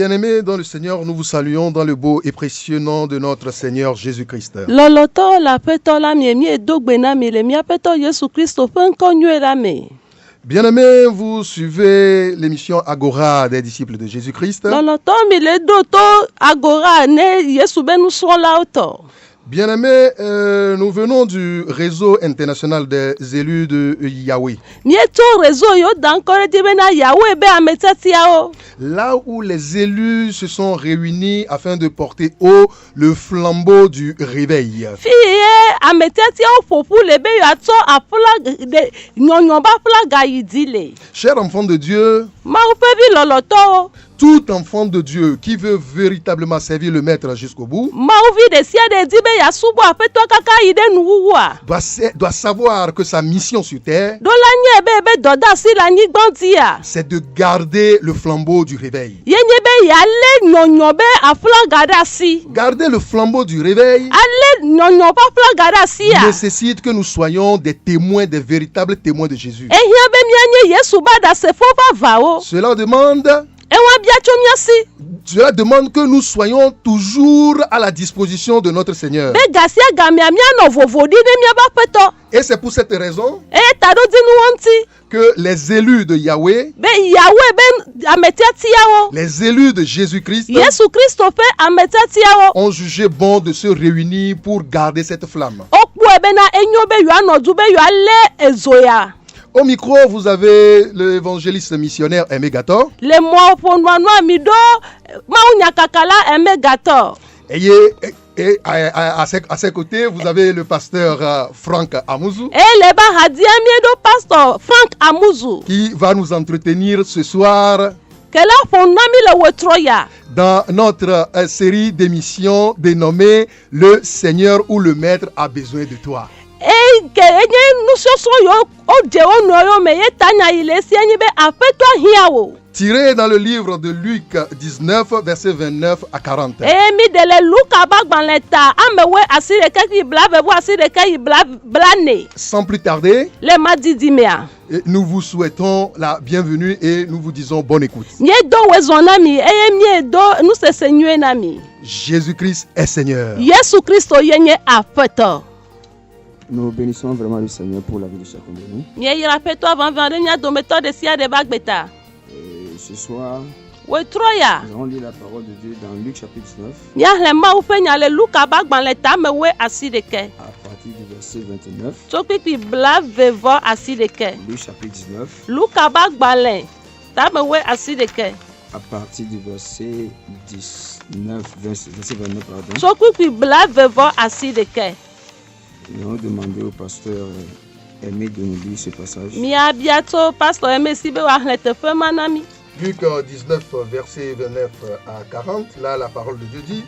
Bien-aimés dans le Seigneur, nous vous saluons dans le beau et précieux nom de notre Seigneur Jésus-Christ. Loloto la peto la mi dogbe na mi le mi apeto Yesu Christo pe nko nyue la me. Bien-aimés, vous suivez l'émission Agora des disciples de Jésus-Christ. Loloto mi le doto agora ne Yesu be nu so la auto. Bien-aimés, nous venons du réseau international des élus de Yahweh. Mi eto réseau yo dan kore di be na Yahweh be ametati yao. Là où les élus se sont réunis afin de porter haut le flambeau du réveil. Fiye ametati yao popu le be yo ato apula de nyonyo ba pula ga yidile. Chers enfants de Dieu, Ma upe bi loloto. tout enfant de Dieu qui veut véritablement servir le Maître jusqu'au bout Ma uvi de sia de di be ya subo apeto kaka ide nuwa. doit savoir que sa mission sur terre, Do la nye be doda si la nyi gbantia. c'est de garder le flambeau du réveil. Yenye be ya le nyonyo be afula gada si. Garder le flambeau du réveil Ale nyonyo pa fula gada si ya. nécessite que nous soyons des témoins, des véritables témoins de Jésus. Ehia be mianye Yesu bada se fo ba vao. Cela demande Ewa bia chomiasi. Cela demande que nous soyons toujours à la disposition de notre Seigneur. Be gasia gamia no vovodi ne mia ba peto. Et c'est pour cette raison E tado dinu wanti. que les élus de Yahweh, Be Yahweh be ametati yao. les élus de Jésus-Christ, Yesu Christo pe ametati yao. ont jugé bon de se réunir pour garder cette flamme. Okpu ebe na enyo be yo anodu be yo ale ezoya. Au micro, vous avez l'évangéliste missionnaire Aimé Gator. Le mo ponwa mido ma unya kakala eme gato. Et à ses côtés, vous avez le pasteur Franck Amouzou, E le ba hadia miedo pastor Frank Amuzu. qui va nous entretenir ce soir Kela fonami le wetroya. dans notre série d'émissions dénommée Le Seigneur ou le Maître a besoin de toi. E ke enye nusoso yo oje onu yo me ye tanya ile si enyi be apeto hiawo. Tiré dans le livre de Luc 19, versets 29 à 40. E mi de le Luka bagban leta amewe asire ke ki blave bo asire ke yi blane. Sans plus tarder, Le madidi mea. nous vous souhaitons la bienvenue et nous vous disons bonne écoute. Nye do wezonami e mi do nu se senye nami. Jésus-Christ est Seigneur. Yesu Christo yenye apeto. Nous bénissons vraiment le Seigneur pour la vie de chacun de nous. Nye yira peto avant vendre nya do meto de sia de bagbeta. Et ce soir, Wetroya. nous allons lire la parole de Dieu dans Luc chapitre 19 Nya le ma upe nya le Luka bagban leta amewe asire ke. à partir du verset 29. Tokpi blave vo asire ke. Luc chapitre 19 Luka bagbale. Tamewe asire ke. à partir du verset 19, verset 29 pardon. Tokpi blave vo asire ke. Nous allons demander au pasteur Aimé de nous lire ce passage. Mi abiato pastor emesi be wa hlete fe manami. Luc 19, versets 29 à 40, là la parole de Dieu dit: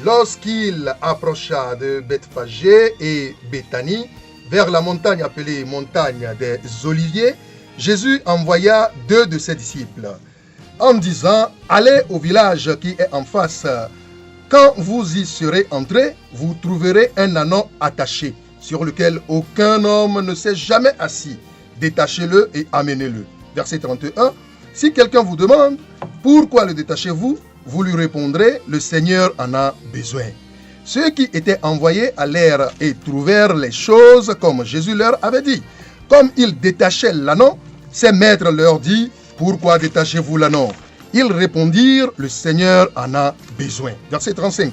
Lorsqu'il approcha de Bethphagée et Béthanie, vers la montagne appelée montagne des Oliviers, Jésus envoya 2 de ses disciples, en disant: Allez au village qui est en face. Quand vous y serez entrés, vous trouverez un ânon attaché, sur lequel aucun homme ne s'est jamais assis. Détachez-le et amenez-le. Verset 31. Si quelqu'un vous demande: Pourquoi le détachez-vous? Vous lui répondrez: Le Seigneur en a besoin. Ceux qui étaient envoyés allèrent et trouvèrent les choses comme Jésus leur avait dit. Comme ils détachaient l'ânon, ses maîtres leur dit: Pourquoi détachez-vous l'ânon? Ils répondirent: Le Seigneur en a besoin. Verset 35.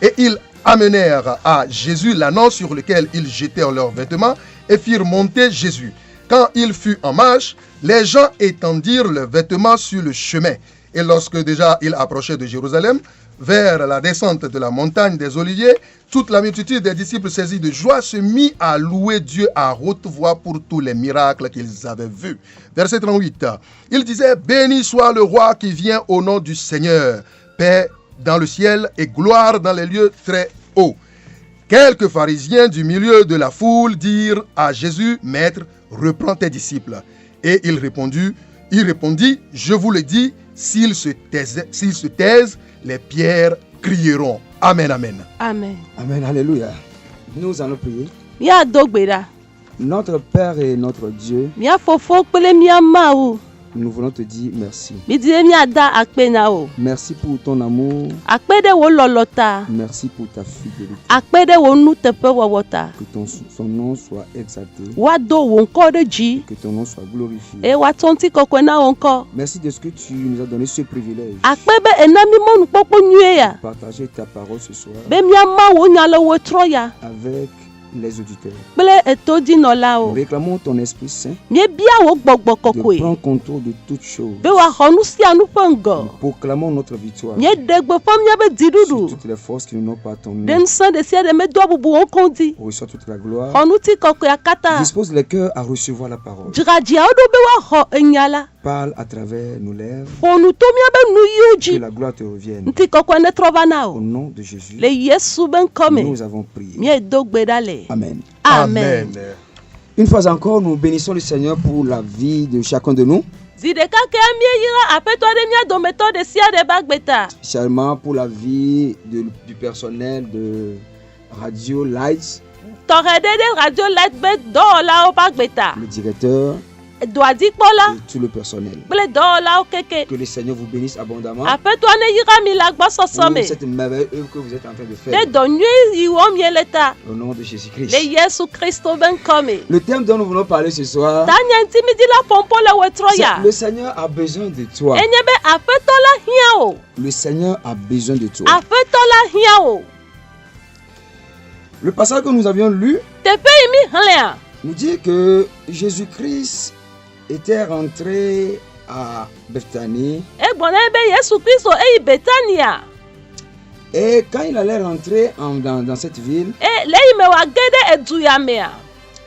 Et ils amenèrent à Jésus l'ânon sur lequel ils jetèrent leurs vêtements et firent monter Jésus. Quand il fut en marche, les gens étendirent leurs vêtements sur le chemin. Et lorsque déjà il approchait de Jérusalem, vers la descente de la montagne des Oliviers, toute la multitude des disciples saisis de joie se mit à louer Dieu à haute voix pour tous les miracles qu'ils avaient vus. Verset 38. Il disait: Béni soit le roi qui vient au nom du Seigneur, paix dans le ciel et gloire dans les lieux très hauts. Quelques pharisiens du milieu de la foule dirent à Jésus: Maître, reprends tes disciples. Et il répondit: Je vous le dis, s'ils se taisent, les pierres crieront. Amen, amen. Amen. Amen, alléluia. Nous allons prier. Mia dogbera. Notre Père et notre Dieu, Mia fofo pele mia mau. nous voulons te dire merci. midie miada akpe na o. Merci pour ton amour. Akpe de wo lɔlɔta. Merci pour ta fidélité. Akpe de wo nuteƒe wɔwɔta. Que son nom soit exalté. Woado wo ŋkɔ ɖe dzi. Que ton nom soit glorifié. Eye woatsɔ ŋutikɔkɔe na wo ŋkɔ. Merci de ce que tu nous as donné ce privilège. Akpe be ena mi mɔ nukpɔkpɔ nyuie ya. Partager ta parole ce soir Be miama wo nya le wo trɔ ya. avec les auditeurs. Kple etodinɔla Nous o. réclamons ton Esprit Saint Miebia wo gbɔgbɔ de kɔkɔe. prendre contrôle de toutes choses. Be woaxɔ nu sia nu ƒe Nous ŋgɔ. proclamons notre victoire Mieɖe gbeƒã miabe sur dziɖuɖu. toutes les forces qui ne n'ont pas ton Ɖe nom. ŋusẽ ɖe sia ɖe medoa bubu wo ŋkɔ ŋuti. Reçois toute la gloire. Xɔ ŋutikɔkɔea katã. Dispose les cœurs à recevoir la parole. Dzradziawo ɖo be woaxɔ enya la. Parle à travers nos lèvres. Ƒo nu to miabe nuyiwo Que dzi. la gloire te revienne. Ŋutikɔkɔe netrɔ va na Au o. nom de Jésus, Le Yesu be ŋkɔ me. nous avons prié. Miedo gbe ɖa le. Amen. Amen. Une fois encore, nous bénissons le Seigneur pour la vie de chacun de nous. Zi ɖeka kea mieyira aƒetɔ ɖe mia dometɔ ɖe sia ɖe be agbeta. Spécialement pour la vie du personnel de Radio Lights, Tɔxɛ ɖe ɖe radio light be dɔwɔlawo be agbeta. le directeur Doadzikpɔla et tout le personnel. kple dɔwɔlawo keke. Que le Seigneur vous bénisse abondamment Aƒetɔ ne yira mi le agbɔsɔsɔ pour me. cette merveilleuse œuvre que vous êtes en train de Ɖe faire. dɔ nyui yi wɔm mie le ta. Au nom de Jésus-Christ. Le Yesu Kristo be ŋkɔ me. Le thème dont nous voulons parler ce soir, Tanya ŋuti midi la pɔmpɔ le wetrɔ c'est ya. le Seigneur a besoin de toi. Enye be aƒetɔ la hiã o. Le Seigneur a besoin de toi. Aƒetɔ la hiã o. Le passage que nous avions lu Teƒe yi mi xlẽa. nous dit que Jésus-Christ était rentré à Bethanie Egbɔna be Yesu Kristo eyi Betania. et quand il allait rentrer dans cette ville, Le yi me wòage ɖe edu ya mea.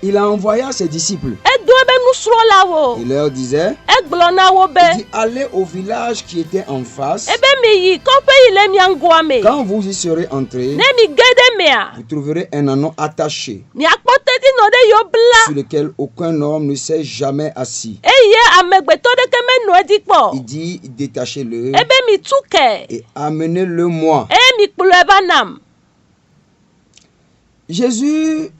il a envoyé ses disciples. Edo ebe nusrɔ̃lawo. Il leur disait, Egblɔ na wo il be. dit, allez au village qui était en face. Ebe mi yi kɔƒe yi le mia ŋgɔa me. Quand vous y serez entrés, Ne mi ge ɖe mea. vous trouverez un anneau attaché Miakpɔ tedinɔ ɖe yewo bla. sur lequel aucun homme ne s'est jamais assis. Eye amegbetɔ ɖeke menɔ edzi Il kpɔ. dit, détachez-le Ebe mi tu kɛ. et amenez-le moi. Eye mi kplɔe va nam. Jésus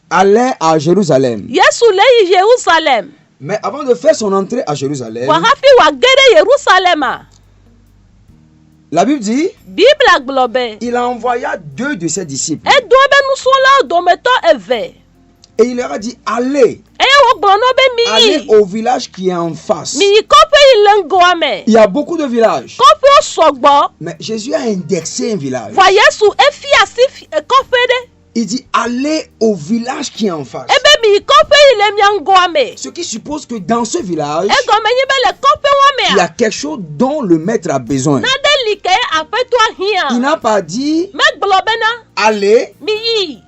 allait à Jérusalem. Yesu le yi Yerusalem. Mais avant de faire son entrée à Jérusalem, Wɔ hafi wòage ɖe Yerusalema. la Bible dit, Bibla gblɔ be. il envoya 2 de ses disciples. Edo ebe nusrɔ̃lawo dometɔ eve. Et il leur a dit, allez, Eye wògblɔ na wo be mi allez yi. au village qui est en face. Mi yi kɔƒe yi le ŋgɔa me. Il y a beaucoup de villages. Kɔƒewo sɔgbɔ. Mais Jésus a indexé un village. Vɔ Yesu efi asi kɔƒe ɖe. Il dit, allez au village qui est en face. Ebe mi yi kɔƒe yi le mia ŋgɔa me. Ce qui suppose que dans ce village, Egɔme nye be le kɔƒewo il y a mea. quelque chose dont le maître a besoin. Nane li ke aƒetɔa Il hiã. n'a pas dit, Megblɔ bena allez, mi yi.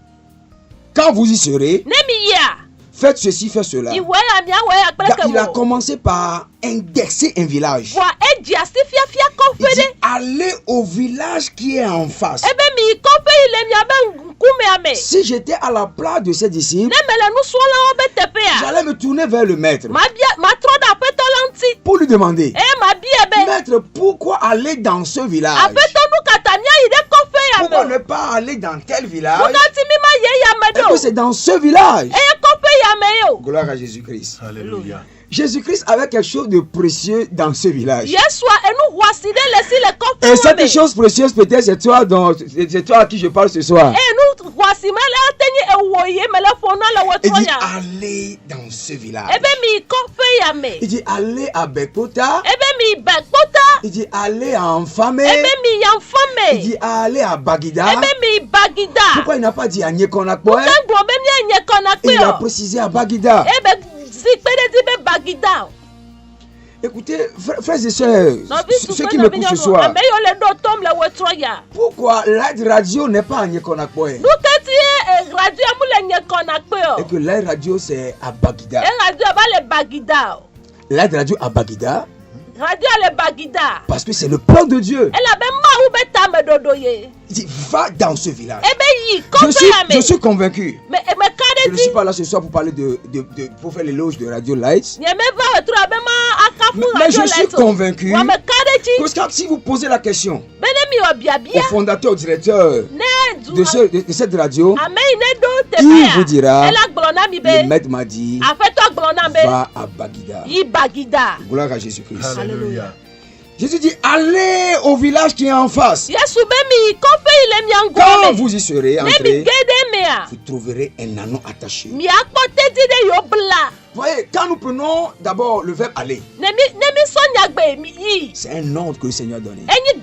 quand vous y serez, Ne mi yia. faites ceci, faites cela. Mi wɔe ya miawɔe ya kple Il a ke mo. commencé par indexer un village. Vɔ edzi asi fiafia Il kɔƒe dit, ɖe. allez au village qui est en face. Ebe mi yi kɔƒe yi le miabe ŋkumea me. Si j'étais à la place de ses disciples, Ne me le nusrɔ̃lawo be teƒea. j'allais me tourner vers le maître Matrɔ ɖe aƒetɔ la ŋuti. pour lui demander, Eye mabie be. maître, pourquoi aller dans ce village? Aƒetɔ nu kata miayi ɖe kɔƒe ya Pourquoi me. ne pas aller dans tel village? Nukati mi ma ye yame Et que ɖo. c'est dans ce village. Eye kɔƒe yame yo. Gloire à Jésus-Christ. Alléluia. Jésus-Christ avait quelque chose de précieux dans ce village. Yesua enu huasi ɖe le si le Et kɔƒe cette me. chose précieuse, peut-être, c'est toi à qui je parle ce soir. Enu huasi me le ate nye ewo ye me le ƒo na le Il wotrɔ dit, ya. allez dans ce village. Ebe mi yi kɔƒe ya me. Il dit, allez à Bekota. Ebe mi yi Bekpota. Il dit, allez à Enfamé. Ebe mi yi Il Anfame. dit, allez à Bagida. Ebe mi yi Bagida. Pourquoi il n'a pas dit à Nyekonakpoe? Egblɔ be mianye kɔ na Il kpe a o. précisé à Bagida. Ebe si kpe ɖe dzi be Bagida. Écoutez, frères et sœurs, Nɔvi ceux tukpe qui nɔvi m'écoutent ce nyɔnu. soir, Ame yiwo le ɖo tɔm le wotrɔ ya. pourquoi Light Radio n'est pas à Nyekonakpoe? Nuketi ye radio mu le nye kɔ na kpe Et o. que Light Radio c'est à Bagida. E radio ba le Bagida o. Light Radio à Bagida Radio le Bagida. parce que c'est le plan de Dieu. Elabe Mawu be tame ɖoɖo ye. Il dit, va dans ce village. Ebe yi Je kɔƒe ya je me. suis convaincu. Me ka Je ɖe ne suis dzi. pas là ce soir pour parler pour faire l'éloge de Radio Lights. Nye me va wetrɔ abe ma akafu Mais radio je suis le to. convaincu Wa me ka ɖe dzi. que si vous posez la question Be ne mi wɔ au biabia. fondateur, au directeur Ne du de cette radio, ame yi ne ɖo il Il vous dira, ela gblɔna mi be le maître m'a dit, aƒetɔ gblɔna be va à Bagdad. yi Bagida. Gloire à Jésus-Christ. Alléluia. Jésus dit, allez au village qui est en face. Yesu be mi yi kɔƒe yi le mia Quand ŋgɔ me. vous y serez Ne mi entrés, ge ɖe mea vous trouverez un anneau attaché. miakpɔ tedzi ɖe yewo bla. Voyez, quand nous prenons d'abord le verbe aller, Ne mi sɔ nyagbe mi yi. c'est un ordre que le Seigneur a donné. Enyi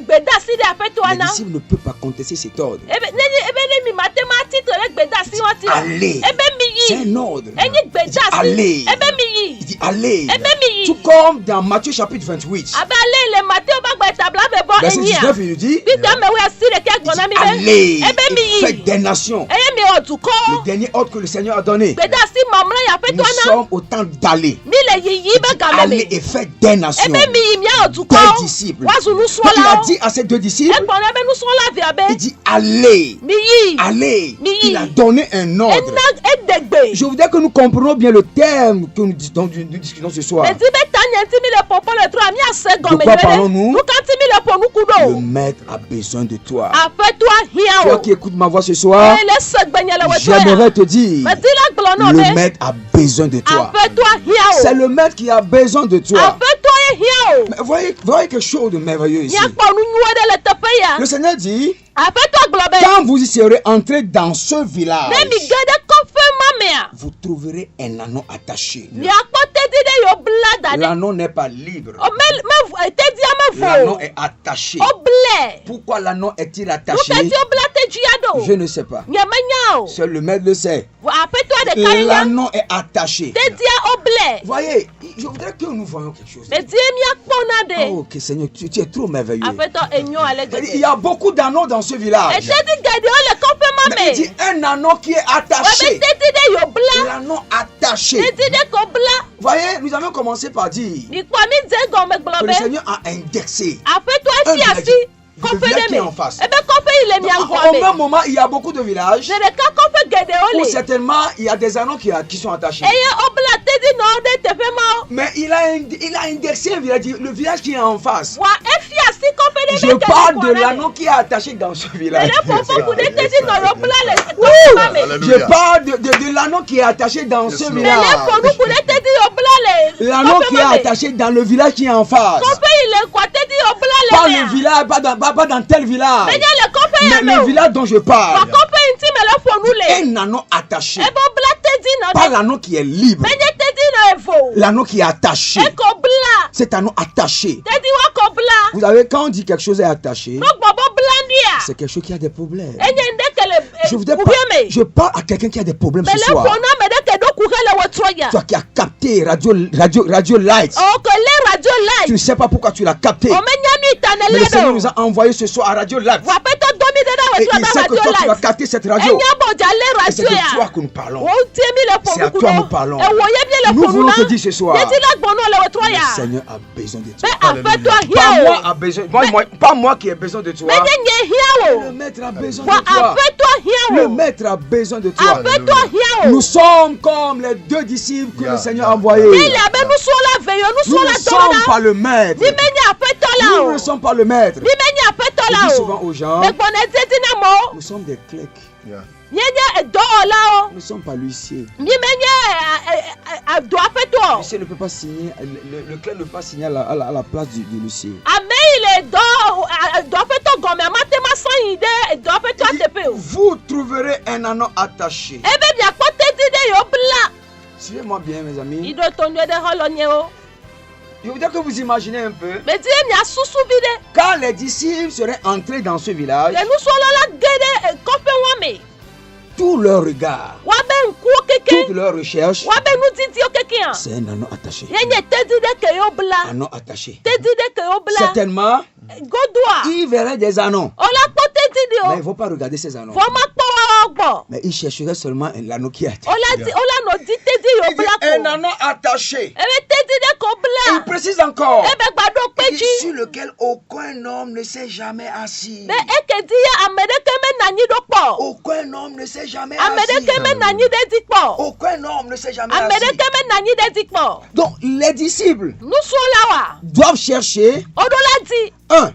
gbedasi ɖe aƒetɔa Les na. disciples ne peuvent pas contester cet ordre. Ebe ne mi mate ma titre ɖe gbedasi ŋɔti o. Allez. Ebe mi C'est yi. un ordre. Enyi Il dit gbedasi. allez. Ebe mi Il yi. dit allez. Ebe mi yi. Tout comme dans Matthieu chapitre 28, Abe ale le Matthieu ba gba etabla be bɔ verset enyia. 19, il nous dit, Bita me wo asi ɖeke gblɔna mi be. allez Ebe mi et faites yi. des nations. Eye mi wɔ Le dukɔ. dernier ordre que le Seigneur a donné. Gbedasi mamlɛ yi Nous aƒetɔa na. sommes au temps d'aller. Mi le yiyi be game Allez me. et faites des nations. Ebe mi yi miawɔ Des dukɔ. disciples. Woazu Donc, il a nusrɔ̃lawo. dit à ses deux disciples, Egblɔna be nusrɔ̃la via il be. dit allez. Mi yi. Allez. Mi- Il a donné un ordre. Ena edegbe. Je voudrais que nous comprenions bien le terme que nous discutons ce soir. Eti be ta nye ntimi le pɔpɔ le tro mi ase gɔme quoi nyuie parlons-nous? ɖe. Nuka ntimi le ƒo nuku Le ɖo. maître a besoin de toi. Aƒetɔa hiã Toi o. qui écoutes ma voix ce soir, Ele se gbenye le wetɔ j'aimerais ya. te dire, Meti la gblɔ nɔ le be. maître a besoin de toi. Aƒetɔa hiã C'est o. le maître qui a besoin de toi. Aƒetɔa ye hiã o. Mais voyez quelque chose de merveilleux ici. Miakpɔ nu nyuie ɖe le teƒe ya. Le Seigneur dit, Aƒetɔ gblɔ be. quand vous y serez entrés dans ce village, Ne mi ge ɖe kɔƒe ma mea. vous trouverez un anneau attaché. Miakpɔ tedi ɖe yewo bla da ɖe. L'anneau n'est pas libre. O tedia me L'anneau vo. est attaché. O blɛ. Pourquoi l'anneau est-il Nu attaché? tedi o bla tedia Je ɖo. ne sais pas. Nye menya o. Seul le maître le sait. Aƒetɔa ɖeka ye nya. L'anneau est attaché. Tedia o blɛ. Voyez, je voudrais que nous voyions quelque chose. Meti miakpɔna ɖe. Oh, que Seigneur, tu es trop merveilleux. Aƒetɔ enyo ale Il gbegbe. y a beaucoup d'anneaux dans ce village. Etedi geɖewo le kɔƒe ma Mais il dit me. un anneau qui est Wobe attaché. tedi ɖe yewo bla. L'anneau attaché. Tedi ɖe ko bla. Voyez, nous avons commencé par dire Mikpɔ mi dze gɔme gblɔ que le be. Seigneur a indexé. Aƒetɔa fi asi kɔƒe village ɖe qui est me. en face. Ebe kɔƒe yi le mia Au ŋgɔ même me. moment, il y a beaucoup de villages Zi ɖeka kɔƒe geɖewo où le. certainement il y a des anneaux qui sont attachés. Eye o bla tedi nɔwo ɖe teƒe mawo. Mais il a indexé un village, le village qui est en face. Wa efi asi kɔƒe ɖe Je me parle de l'anneau qui est attaché dans ce village. Ele ƒoƒo ku ɖe tedi nɔ yo bla le kɔƒe ma me. Alléluia. Je parle de l'anneau qui est attaché dans ce Yes, Lord. Ele village. ƒo nu ku ɖe tedi yo bla le L'anneau kɔƒe qui est ma me. attaché dans le village qui est en face. Kɔƒe yi le kɔa tedi yo Pas bla le le mea. village, pas dans tel village. Menye le kɔƒe ya Mais me le o. village dont je Wa parle. kɔƒe yi ŋuti me le ƒo nu le. Un anneau attaché. Ebe o bla tedi nɔ Pas ɖe. l'anneau qui est libre. Menye tedi nɔ evo. L'anneau qui est attaché. Eko bla. Cet anneau attaché. Tedi wa ko bla. Vous savez, quand on dit quelque chose est attaché, Gbɔgbɔ bla ndia. c'est quelque chose qui a des problèmes. Enye ndeke le Je voudrais pas. kuhie me. Je parle à quelqu'un qui a des problèmes ce Mele soir. ƒo na me ɖeke ɖo kuhe le wetɔ ya. Toi qui as capté Radio Light. O ko le radio Tu ne light. sais pas pourquoi tu l'as capté. O menya nu ta ne Mais le le Seigneur nous do. a envoyé ce soir à Radio Light. Wa aƒetɔ domi ɖe ɖe Et wetɔ il ɖe sait que radio toi tu as light. capté cette radio. Enya bo dza le Et c'est radio de toi ya. que nous parlons. Wo tie mi le ƒo C'est à nuku toi ɖo. nous parlons. Ewo ye mi le Nous ƒo nu voulons na. te dire ce soir. Yeti la gbɔnu le wetɔ Le ya. Seigneur a besoin de Be toi. aƒetɔ Pas hiã moi o. a besoin. Pas moi qui ai besoin de toi. Menye nye hiã Le o. maître a besoin Wa de toi. aƒetɔ hiã Le o. maître a besoin de toi. Aƒetɔ hiã Nous o. sommes comme les deux disciples que Yeah, le Seigneur a yeah. envoyés. Ele abe nusrɔ̃la ve yo Nous nusrɔ̃la ne dɔ sommes na. pas le maître. Ni menye aƒetɔ la Nous o. ne sommes pas le maître. Ni menye aƒetɔ Je la dis o. souvent aux gens, Megbɔna teti na mɔ. nous sommes des clercs. Yeah. Mienye edɔwɔlawo. Nous ne sommes pas l'huissier. Mi menye do aƒetɔ. L'huissier ne peut pas signer, le clerc ne peut pas signer à la place du l'huissier. Ame yi le dɔ aƒetɔ gɔme amate ma sɔn yi ɖe dɔ aƒetɔ teƒe o. Vous trouverez un anneau attaché. Ebe miakpɔ teti ɖe yewo bla. Suivez-moi bien, mes amis. Iɖo to nyuie ɖe xɔ lɔ nye wo. Je voudrais que vous imaginez un peu. Meti ye miasusu vi ɖe. Quand les disciples seraient entrés dans ce village, Le nusrɔ̃la la ge ɖe kɔƒe wa me. tout leur regard, Woabe ŋkuwo keke. toute leur recherche, Woabe nudidiwo kekea. c'est un anneau attaché. Yenye tedi ɖe ke yewo bla. Anneau attaché. Tedi ɖe ke yewo bla. Certainement, Godoa. ils verraient des anneaux. Wola kpɔ tedi Mais ils ɖe ne o. vont pas regarder ces anneaux. Fɔ ma kpɔ woawo gbɔ. Mais ils chercheraient seulement l'anneau qui est attaché. Wola nɔ di tedi yewo Il dit bla un ko. anneau attaché. Ebe tedi ɖe ko Et il bla. précise encore. Ebe gba ɖo kpe Il dit, dzi. sur lequel aucun homme ne s'est jamais assis. Be eke di ye ame ɖeke me nanyi ɖo kpɔ. Aucun homme ne s'est jamais Ame assis. ɖeke me nanyi ɖe dzi kpɔ. Aucun homme ne s'est jamais Ame assis. ɖeke me nanyi ɖe dzi kpɔ. Donc, les disciples Nusrɔ̃la wa. doivent chercher, Woɖo la di. un,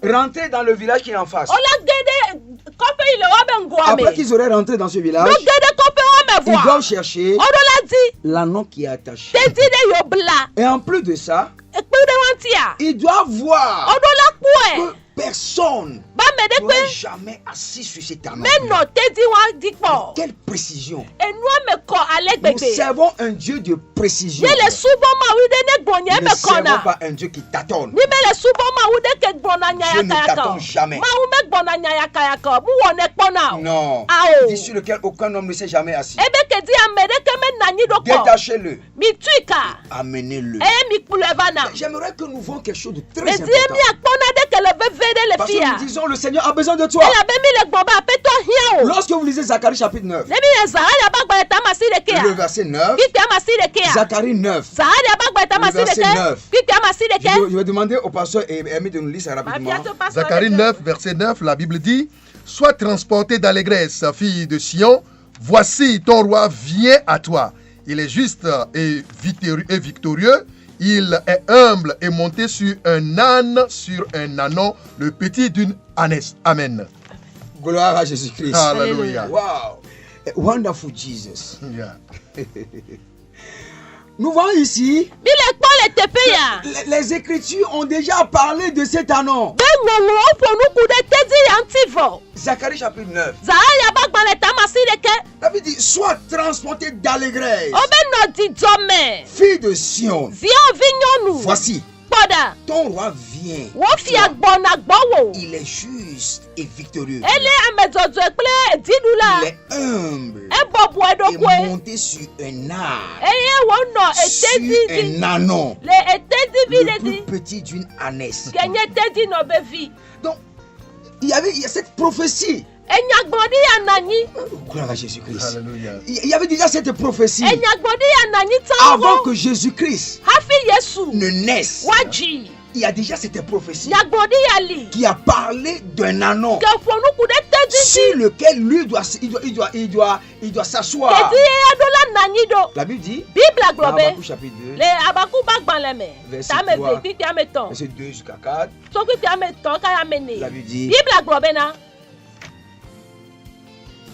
rentrer dans le village qui est en face. Ola gede kope ile wa bengo Après ame. qu'ils auraient rentré dans ce village, No gede kope wa me ils voa. doivent chercher Odola di l'anneau qui est attaché. tedi de yo bla. Et en plus de ça, Ekpede wantia. ils doivent voir Odola que kue. personne Ba me de n'aurait pe jamais assis sur cet anneau. me no tedi wa dikpo. Quelle précision! Enua me ko Nous alegbegbe. servons un Dieu de précision. Ye le subo ma wi de ne gbonye Nous ne me servons kona. pas un Dieu qui tâtonne. Ni me le subo ma wi de ke gbona nya Dieu ne yaka yaka. t'attend jamais. Ma wi me gbona nya yaka yaka. Mu wone kpona. Non. Ah, Dit sur lequel aucun homme ne s'est jamais assis. Ebe ke di amede ke me nanyi do ko. Détachez-le. Mi tuika. Amenez-le. E mi kulevana. J'aimerais que nous voyons quelque chose de très Me di mi important. akpona de ke le vevede le Parce que fia. nous disons, le Seigneur a besoin de toi. Ela be mi le gbon ba peto hia o. Lorsque vous lisez Zacharie chapitre 9, Ne mi ye Zaharia ba gba eta masi de ke le a. verset 9, Kikpe masi de ke a. Zacharie 9, Zaharia ba gba eta masi de verset ke. 9. Kikpe masi de ke. je vais demander au pasteur Amy de nous lire ça Ma rapidement. fia to pastor. Zacharie 9, verset 9, la Bible dit: Sois transportée d'allégresse, fille de Sion. Voici ton roi vient à toi. Il est juste et victorieux. Il est humble et monté sur un âne, sur un ânon, le petit d'une ânesse. Amen. Gloire à Jésus-Christ. Hallelujah. Wow. Wonderful Jesus. Yeah. Nous voyons ici, Mi le kpo le tepe ya. les Écritures ont déjà parlé de cet anneau. Be ngonglo o fonu ku de tedi ya ntivo. Zacharie chapitre 9. Zaharia ba gba le eta masi de ke. David dit, sois transporté d'allégresse, O be no di jome. fille de Sion. Zion vinyonu. Voici, Poda. ton roi vient. Wo fia gbona gbowo. Il est juste et victorieux. Ele amezozo ekple didula. Il est humble E bobu et edokwe. monté sur un arbre, Eye wo no sur etedi vi. un ânon, Le etedi vi le le plus di. petit d'une ânesse. Kenye tedi no be vi. Donc, il y a cette prophétie. Enyagbodi ya nanyi. Gloire à Jésus-Christ. Hallelujah. Il y avait déjà cette prophétie Enyagbodi ya nanyi avant tango. que Jésus-Christ Hafi Yesu. ne naisse. Waji. Il y a déjà cette prophétie Nyagbodi ya li. qui a parlé d'un ânon Ke fonu ku de tedi vi. sur lequel lui doit s'asseoir. Tedi ya do la nanyi do. La Bible dit, Bible dans aglobe. Habakkuk chapitre 2, Le abaku ba gban le me. Verset Ta me 3. ve kiki ame ton. verset 2 jusqu'à 4, So kiki ame ton ka ya mene. la Bible dit, Bible aglobe na.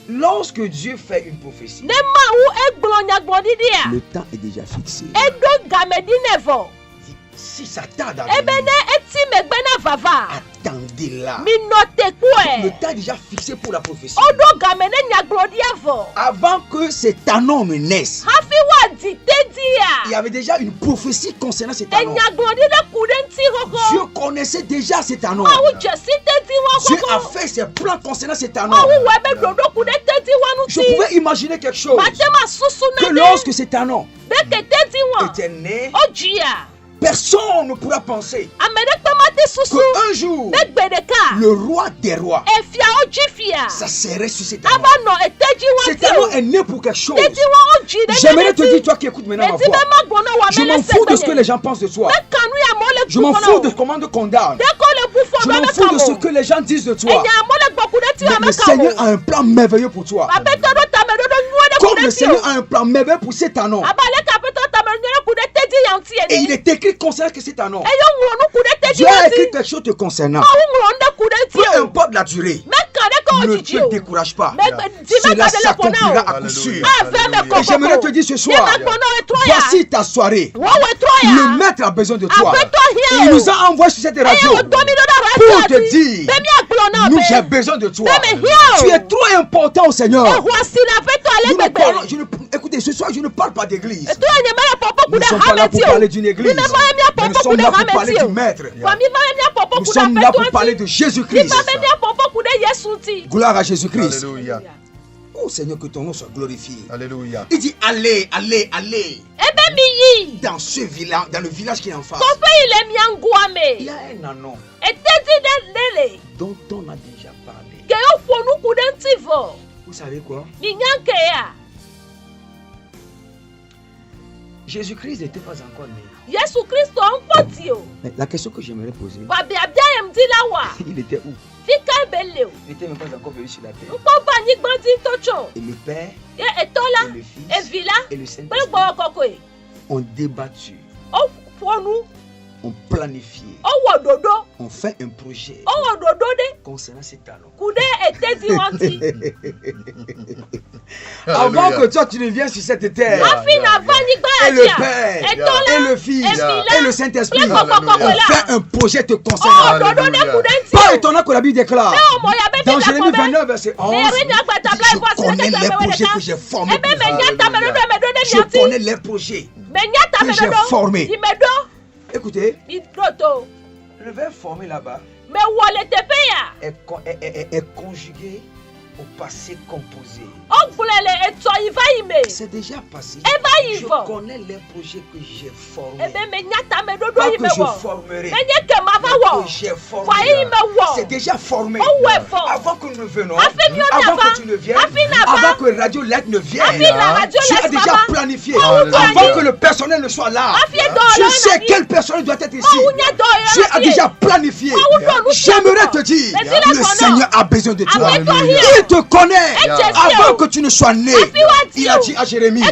lorsque Dieu fait une prophétie, Ne ma ou egbon nyagbodi dia. le temps est déjà fixé. Edo gamedi nevo. Dit, si ça tarde à Ebe venir, ne eti megbe na vava. attendez-la. Mi note Le kwe. temps est déjà fixé pour la prophétie. Odo gamene nyagbodi avo. Avant que cet ânon ne naisse, Hafi wa di tedi il y ya. avait déjà une prophétie concernant cet E ânon. nyagbodi le kude nti Dieu hoko. connaissait déjà cet ânon. Ma ou jesi tedi Dieu wa a hoko. fait ses plans concernant cet ânon. Ma ou webe dodo kude tedi wanu Je ti. pouvais imaginer quelque chose. Matema susu Que na de. lorsque cet ânon Beke tedi wa. était né, Ojia. personne ne pourra penser Amede kpemate susu. qu'un jour, Begbedeka. le roi des rois Efia oji fia. s'asserrait sur cet ânon. Aba no eteji wa Cet ti ânon o. est né pour quelque chose. Tedi wa oji de. J'aimerais te dire, toi qui écoutes maintenant ma Eti be voix, ma gbona wa je mele m'en fous de ce que sekwenye. les gens pensent de toi. Mekanu ya mole Je m'en kukono. fous de comment on te condamne. Deko le bufo Je be m'en fous de ce mekamo. que les gens disent de toi. Enya mole gboku de ti wa Mais le Seigneur a mekamo. un plan merveilleux pour toi. Apeto do tamedo do nyuwe de Comme kude le ti o. Seigneur a un plan merveilleux pour cet ânon. Abale ka apeto tamedo nyuwe kude tedi ya nti Et il ene. est écrit concernant que cet ânon. Eyo ngonu kude tedi Dieu ya a écrit nti. quelque chose te concernant. Ma wu ngonu kude ti Peu o. importe la durée, Mekane ko ne ojiji te o. décourage pas. Di Cela mekane le pona s'accomplira o. à coup sûr. Alléluia. Ave me Alléluia. Et j'aimerais te kokoko. dire ce Ni soir, mekbono etroya. voici ta soirée. Wo etroya. Le maître a besoin de toi. Apeto Et hia il o. nous a envoyé sur cette radio Eyo domi do da pour radio te ati. dire, Bemi agbona nous be. j'ai besoin de toi. Bemi hia o. Tu es trop important au Seigneur. Ehwasi na feto Nous ne alegbegbe. parlons- je ne- écoutez, ce soir, je ne parle pas d'église. Eto enye mele popo Nous ne kude sommes pas là pour hameti o. parler d'une église. Ni me moye mi Mais nous popo sommes kude là pour parler hameti du o. maître. Fami moye mi popo Nous kude sommes là pour apeto parler ati. de Ni Jésus-Christ. ma mi popo kude Yesu ti. Gloire à Jésus-Christ. Alléluia. Oh Seigneur, que ton nom soit glorifié. Alléluia. Il dit, allez, allez, allez. Ebe mi yi. Dans ce village, dans le village qui est en face, Kope ile mi il y anguame. a un ânon Etedi de lele. dont on a déjà parlé. Ke yo fonu kude ntivo. Vous savez quoi? Ni nyanke ya. Jésus-Christ n'était pas encore né. Yesu Kristo nkpoti o. Mais la question que j'aimerais poser, Wabi abia yem di la wa. il était où? Fika ebele o. Il n'était même pas encore venu sur la terre. Nkpo ba ni gbandi tocho. Et le Père, Ye etola. et le Fils, Evila. et le Pele Saint-Esprit gbo kokwe. ont débattu. O fonu. on planifie, on fait un projet concernant ces talents. Avant que toi tu ne viennes sur cette terre, et le Père, et le Fils, et le Saint-Esprit, on fait un projet te concernant. Pas étonnant que la Bible déclare dans Jérémie 29, verset 11, je connais les projets que j'ai formés. Je connais les projets que j'ai formés. Écoutez, le verbe formé là-bas est conjugué au passé composé. C'est déjà passé. Je connais les projets que j'ai formés. Pas que je formerai, mais que j'ai formé. C'est déjà formé. Avant que nous venions, avant que tu ne viennes, avant que Radio Light ne vienne, tu as déjà planifié. Avant que le personnel ne soit là, je sais quel personnel doit être ici. Tu as déjà planifié. J'aimerais te dire, le Seigneur a besoin de toi. Il te connaît. Avant que tu ne sois né, il a dit à Jérémie,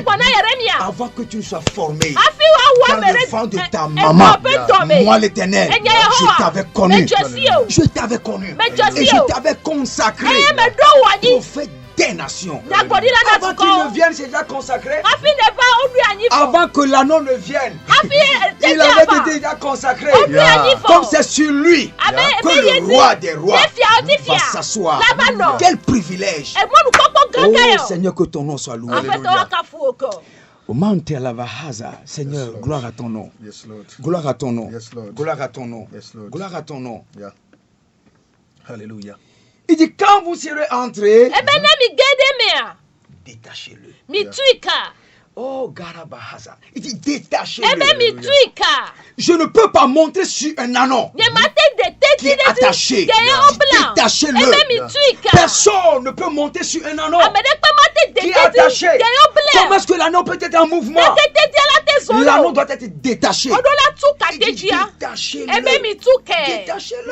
avant que tu ne sois formé dans le ventre de ta maman, moi l'Éternel, je t'avais connu. Je t'avais connu et je t'avais consacré prophète des nations. Avant qu'il ne vienne, c'est déjà consacré. Avant que l'anneau ne vienne, il avait déjà consacré. Comme c'est sur lui que le roi des rois va s'asseoir. Quel privilège. Oh Seigneur, que ton nom soit loué. Seigneur, gloire à ton nom. Gloire à ton nom. Gloire à ton nom. Gloire à ton nom. Alléluia. Il dit quand vous serez entrés, détachez-le. Oh, Garabahaza. Il dit détachez-le. Je ne peux pas monter sur un anneau qui est attaché. Détachez-le. Personne ne peut monter sur un anneau qui est attaché. Comment est-ce que l'anneau peut être en mouvement? L'anneau doit être détaché. Détachez-le. Détachez-le.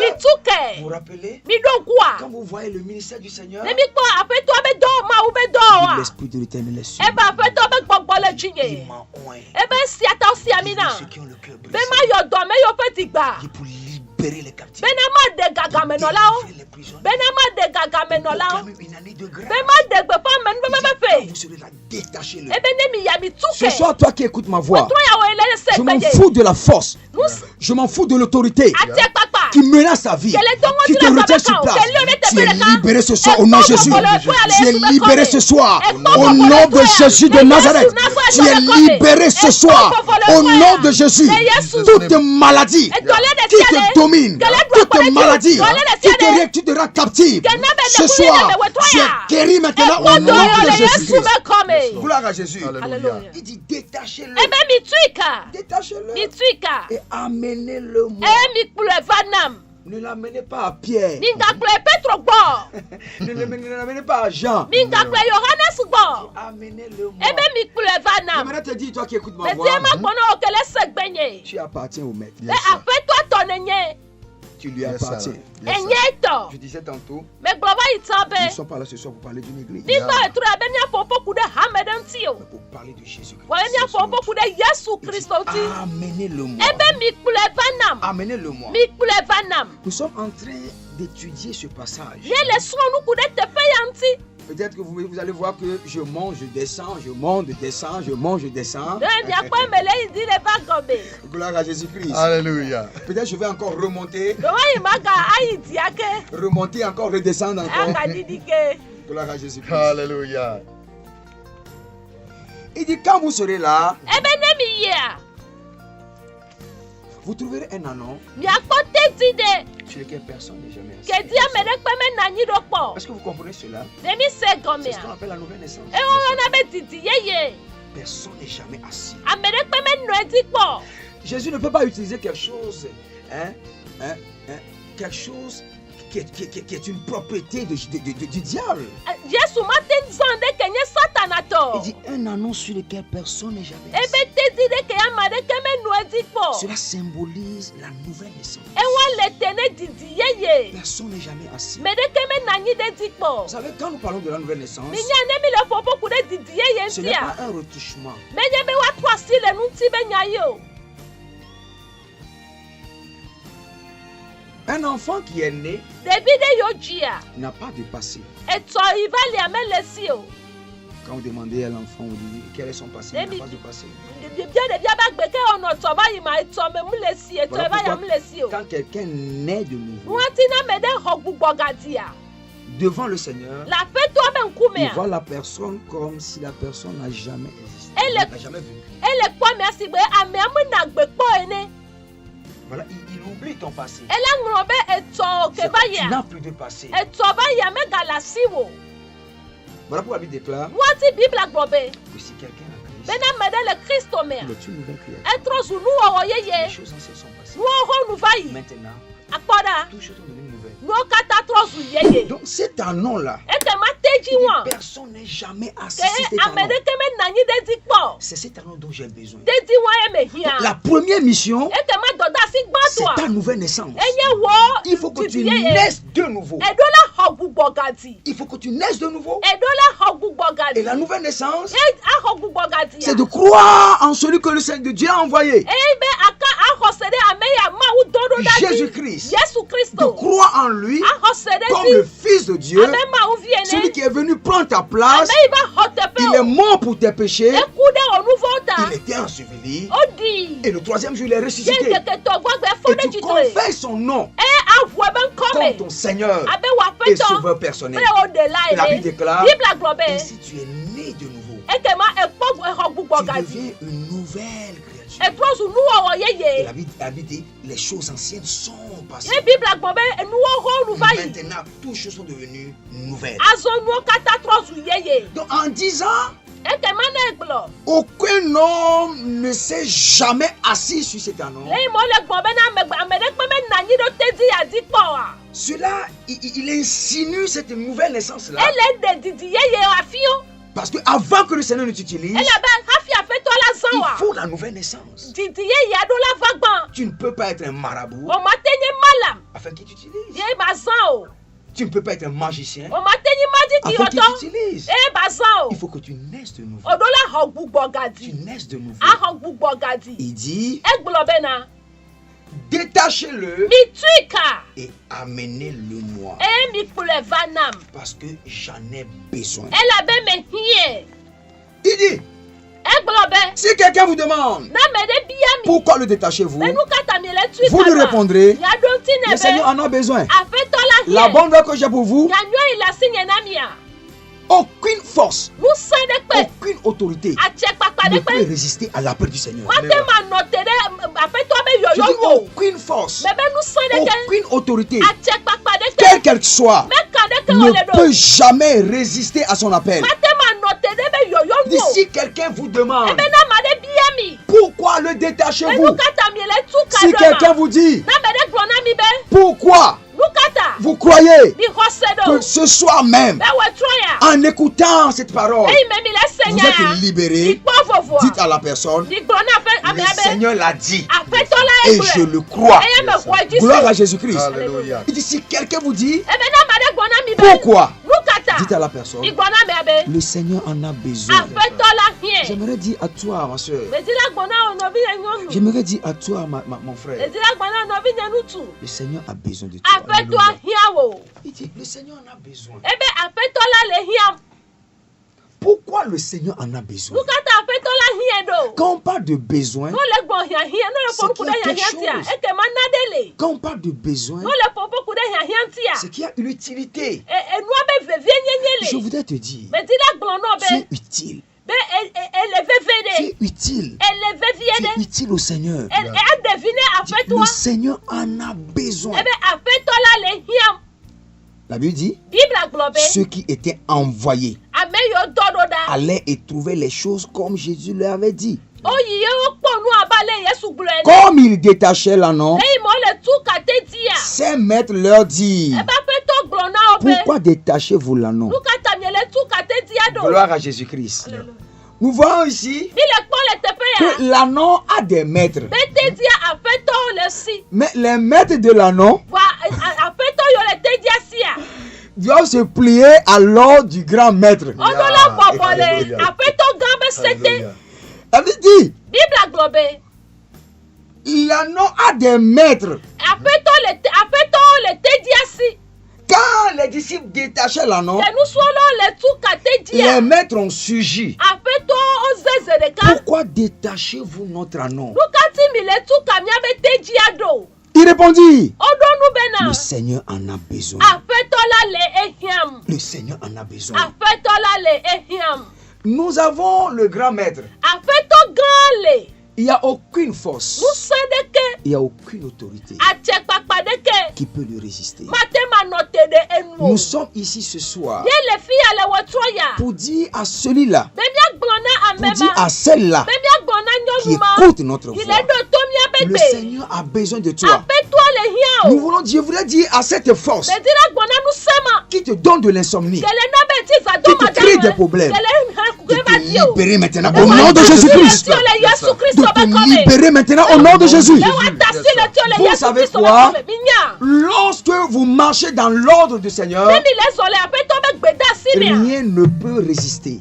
Vous vous rappelez? Quand vous voyez le ministère du Seigneur, l'Esprit de l'Éternel est sur lui. Il m'a oint. Ceux qui ont le cœur brisé. Pour libérer les captifs. Délivrer les prisonniers. Proclamer une année de grâce. Vous serez là, détachez-le. Ce soir, toi qui écoutes ma voix, je m'en fous de la force. Je m'en fous de l'autorité qui menace ta vie, qui te retient sur place. Tu es libéré ce soir au nom de Jésus. Tu es libéré ce soir au nom de Jésus de Nazareth. Tu es libéré ce soir au nom de Jésus. Toute maladie qui te domine, toute maladie qui te rend captive, ce soir, tu es guéri maintenant au nom de Jésus. Gloire à Jésus. Alléluia. Il dit détachez-le. Détachez-le. Et amenez-le moi. Ne l'amenez pas à Pierre. Ne l'amenez pas à Jean. Amenez-le moi. J'aimerais te dire, toi qui écoutes ma voix, tu appartiens au maître. Tu lui appartiens. Je disais tantôt, nous ne sommes pas là ce soir pour parler d'une église, mais pour parler de Jésus-Christ. Amenez-le-moi. Amenez-le-moi. Nous sommes en train d'étudier ce passage. Peut-être que vous allez voir que je monte, je descends, je monte, je descends, je monte, je descends. Gloire à Jésus-Christ. Alléluia. Peut-être je vais encore remonter. Remonter encore, redescendre encore. Gloire à Jésus-Christ. Alléluia. Il dit quand vous serez là, vous trouverez un anneau sur lequel personne n'est jamais assis. Est-ce que vous comprenez cela? C'est ce qu'on appelle la nouvelle naissance. Personne n'est jamais assis. Jésus ne peut pas utiliser quelque chose, quelque chose qui est une propriété du diable. Il dit un anneau sur lequel personne n'est jamais assis. Cela symbolise la nouvelle naissance. Personne n'est jamais assis. Vous savez, quand nous parlons de la nouvelle naissance, ce n'est pas un retouchement. Un enfant qui est né n'a pas de passé. Quand vous demandez à l'enfant, vous dites quel est son passé, il n'a pas de passé. Voilà quand quelqu'un naît de nouveau devant le Seigneur, il voit la personne comme si la personne n'a jamais existé, n'a jamais vécu. Voilà, il oublie ton passé. Il n'a plus de passé. Voilà pourquoi la Bible déclare que si quelqu'un a Christ, il est une nouvelle créature. Les choses anciennes sont passées. Maintenant, toutes choses sont devenues nouvelles. Donc cet anneau-là, personne n'est jamais assis sur cet anneau. C'est cet anneau dont j'ai besoin. Donc, la première mission, c'est ta nouvelle naissance. Il faut que tu naisses de nouveau. Il faut que tu naisses de nouveau. Et la nouvelle naissance, c'est de croire en celui que le Seigneur de Dieu a envoyé. Jésus-Christ. De croire en lui comme le Fils de Dieu, celui qui est venu prendre ta place. Il est mort pour tes péchés. Il était enseveli. Et le troisième jour, il est ressuscité. Et tu confesses son nom comme ton Seigneur et sauveur personnel. Et la Bible déclare, et si tu es né de nouveau, tu deviens une nouvelle créature. Et la Bible dit, les choses anciennes sont passées. Maintenant, toutes choses sont devenues nouvelles. Donc en disant, aucun homme ne s'est jamais assis sur cet anneau. Cela, il insinue cette nouvelle naissance-là. Parce que avant que le Seigneur ne t'utilise, il faut la nouvelle naissance. Tu ne peux pas être un marabout afin qu'il t'utilise. Tu ne peux pas être un magicien afin qu'il t'utilise. Il faut que tu naisses de nouveau. Tu naisses de nouveau. Il dit, détachez-le et amenez-le-moi. Parce que j'en ai besoin. Il dit, si quelqu'un vous demande pourquoi le détachez-vous, vous lui répondrez, le Seigneur en a besoin. La bonne nouvelle que j'ai pour vous, aucune force, aucune autorité ne peut résister à l'appel du Seigneur. Je dis aucune force, aucune autorité, quelle qu'elle soit, ne peut jamais résister à son appel. Si quelqu'un vous demande pourquoi le détachez-vous, si quelqu'un vous dit pourquoi vous croyez que ce soir même, en écoutant cette parole, vous êtes libéré, dites à la personne, le Seigneur l'a dit et je le crois. Gloire à Jésus-Christ. Il dit, si quelqu'un vous dit pourquoi, dites à la personne, le Seigneur en a besoin. J'aimerais dire à toi, ma soeur, j'aimerais dire à toi, mon frère, le Seigneur a besoin de toi. Il dit, le Seigneur en a besoin. Pourquoi le Seigneur en a besoin? Quand on parle de besoin, c'est qu'il y a quelque chose. Quand on parle de besoin, c'est qu'il y a une utilité. Je voudrais te dire, tu es utile. Tu es utile. Tu es utile au Seigneur. Le Seigneur en a besoin. La Bible dit, ceux qui étaient envoyés allaient et trouvaient les choses comme Jésus leur avait dit. Comme ils détachaient l'anneau, ces maîtres leur disent, pourquoi détachez-vous l'anneau? Gloire à Jésus-Christ. Nous voyons ici que l'anneau a des maîtres. Mais les maîtres de l'anneau doivent se plier à l'ordre du grand maître. Elle dit, l'anneau a des maîtres. disciples détachés là, non? Les maîtres ont sugi. Pourquoi détachez-vous notre anneau? Il répondit, le Seigneur en a besoin. Le Seigneur en a besoin. Nous avons le grand maître. Il n'y a aucune force. Il n'y a aucune autorité qui peut lui résister. Nous sommes ici ce soir pour dire à celui-là, pour dire à celle-là qui écoute notre voix, le Seigneur a besoin de toi. Nous voulons, je voudrais dire à cette force qui te donne de l'insomnie, qui te crée des problèmes, de te libérer maintenant au nom de Jésus-Christ. De te libérer maintenant au nom de Jésus. Vous savez quoi? Lorsque vous marchez dans l'ordre du Seigneur, rien ne peut résister.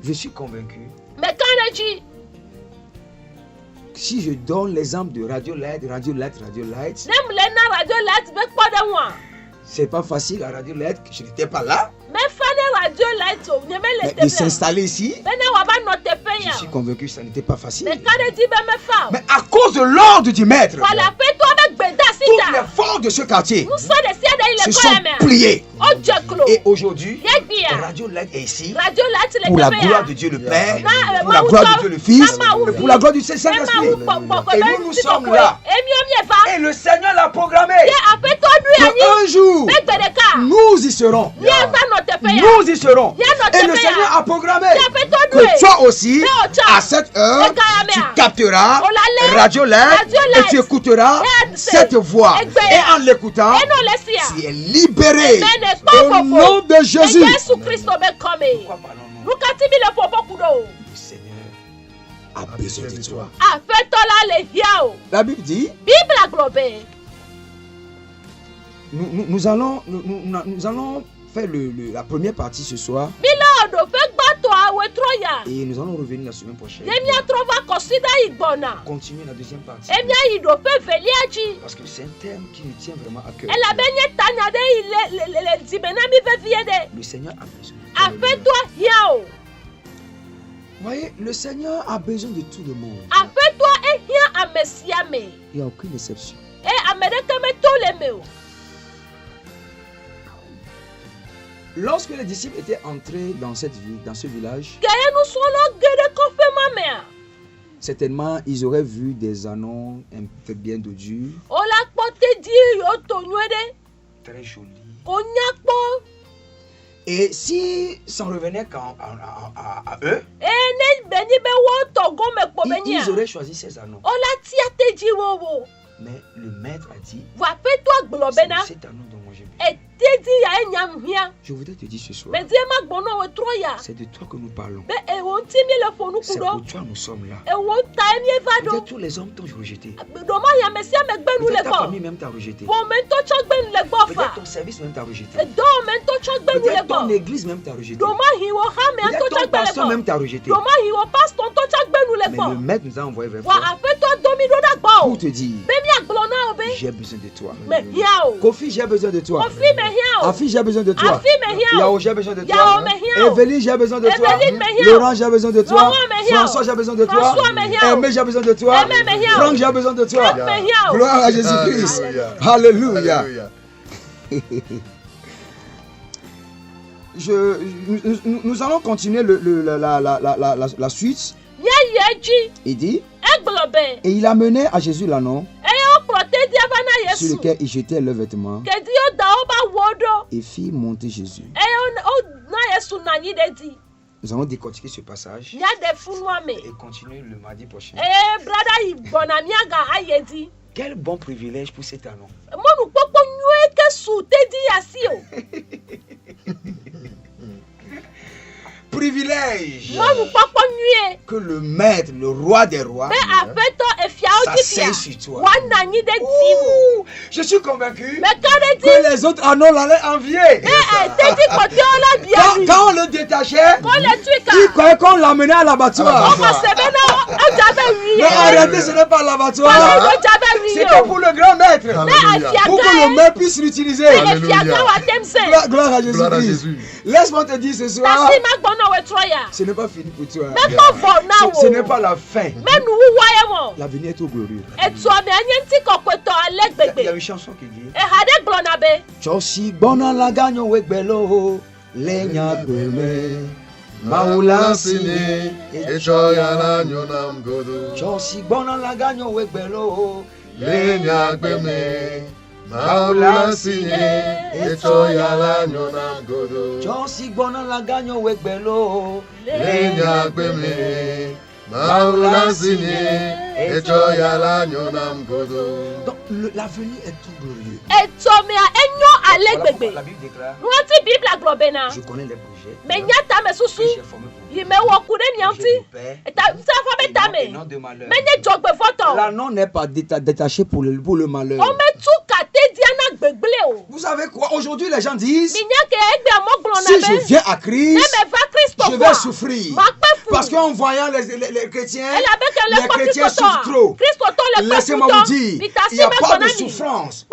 Je suis convaincu. Si je donne l'exemple de Radio Light, c'est pas facile à Radio Light, je n'étais pas là. Mais de s'installer ici, je suis convaincu que ça n'était pas facile. Mais à cause de l'ordre du maître, toutes les forces de ce quartier se sont pliées. Et aujourd'hui, Radio Light est ici pour la gloire de Dieu le Père, pour la gloire de Dieu le Fils, et pour la gloire du Saint-Esprit. Et nous sommes là. Et le Seigneur l'a programmé. Un jour, nous y serons. Nous y serons. Et le Seigneur a programmé que toi aussi, à cette heure, tu capteras Radio Light et tu écouteras cette voix. Et en l'écoutant, tu es libéré. Au nom de Jésus. Le Seigneur a besoin de toi. La Bible dit, nous allons faire la première partie ce soir. Et nous allons revenir la semaine prochaine. Continuer la deuxième partie. Parce que c'est un thème qui nous tient vraiment à cœur. Le Seigneur a besoin. Vous voyez, le Seigneur a besoin de tout le monde. Il n'y a aucune exception. Lorsque les disciples étaient entrés dans cette ville, dans ce village, certainement ils auraient vu des anneaux un peu bien dodus, très jolis. Et si ça revenait à eux, ils auraient choisi ces anneaux. Mais le maître a dit, c'est cet anneau dont moi j'ai besoin. Je voudrais te dire ce soir, c'est de toi que nous parlons. C'est pour toi nous sommes là. Peut-être tous les hommes t'ont rejeté. Peut-être ta famille même t'a rejeté. Peut-être ton service même t'a rejeté. Peut-être ton église même t'a rejeté. Peut-être ton pasteur même t'a rejeté. Mais le maître nous a envoyé vers toi pour te dire, j'ai besoin de toi. Kofi, j'ai besoin de toi. Afi, j'ai besoin de toi. Yao, j'ai besoin de toi. Evelyne, j'ai besoin de toi. Laurent, j'ai besoin de toi. François, j'ai besoin de toi. Aimé, j'ai besoin de toi. Franck, j'ai besoin de toi. Gloire à Jésus-Christ. Alléluia. Nous allons continuer la suite. Il dit, et il a mené à Jésus l'anneau sur lequel il jetait leurs vêtements et fit monter Jésus. Nous allons décortiquer ce passage et continuer le mardi prochain. Quel bon privilège pour cet anneau. privilège que le maître, le roi des rois, s'asseye sur toi. Je suis convaincu que les autres en ont l'allée envier. Quand on le détachait, il croyait qu'on l'amenait à l'abattoir. Mais arrêtez, ce n'est pas l'abattoir. C'était pour le grand maître. Pour que le maître puisse l'utiliser. Gloire à Jésus. Laisse-moi te dire ce soir, ce n'est pas fini pour toi. Ce n'est pas la fin. L'avenir est tout glorieux. Il y a une chanson qui dit Chosi bona la gagne wegbelo lenya beme Maula sini echoya la nyonam godo Chosi bona la gagne wegbelo lenya beme Maula sini echoya la nyonam godo Chosi bona la gagne wegbelo lenya beme Maula sini echoya la nyonam godo. Donc l'avenir est tout glorieux. La Bible déclare je connais les projets que j'ai formés pour et non de malheur. La non n'est pas détachée pour le malheur. Vous savez quoi? Aujourd'hui les gens disent si je viens à Christ, je vais souffrir. Parce qu'en voyant les chrétiens, les chrétiens souffrent trop. Laissez-moi vous dire, il n'y a pas de souffrance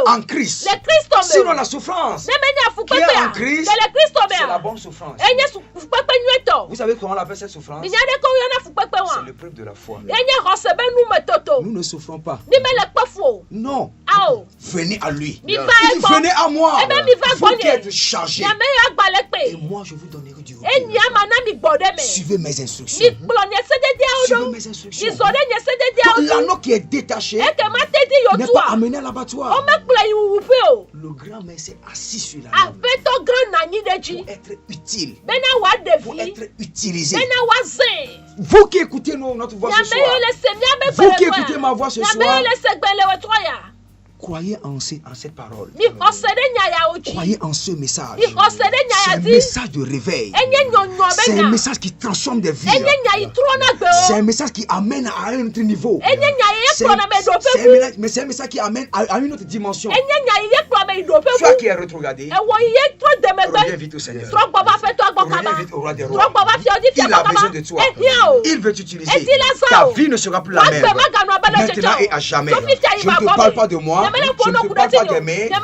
en Christ. Sinon la souffrance qui est en Christ, c'est la bonne souffrance. Vous savez comment on appelle cette souffrance? C'est l'épreuve de la foi. Nous ne souffrons pas. Non. Venez à lui. Venez à moi. Vous qui êtes chargés. Et moi je vous donnerai du repos. Suivez mes instructions. Suivez mes instructions. L'anneau qui est détaché n'est pas amené à l'abattoir. Le grand maître s'est assis sur l'anneau pour être utile, pour être utilisé. Vous qui écoutez notre voix ce soir, vous qui écoutez ma voix ce soir, croyez en cette parole. Croyez en ce message. C'est un message de réveil. C'est un message qui transforme des vies. C'est un message qui amène à un autre niveau. C'est un message qui amène à une autre dimension. Toi qui es rétrogradé, reviens vite au Seigneur. Reviens vite au roi des rois. Il a besoin de toi. Il veut t'utiliser. Ta vie ne sera plus la même. Maintenant et à jamais. Je ne te parle pas de moi. Je ne te parle pas d'aimer. Je ne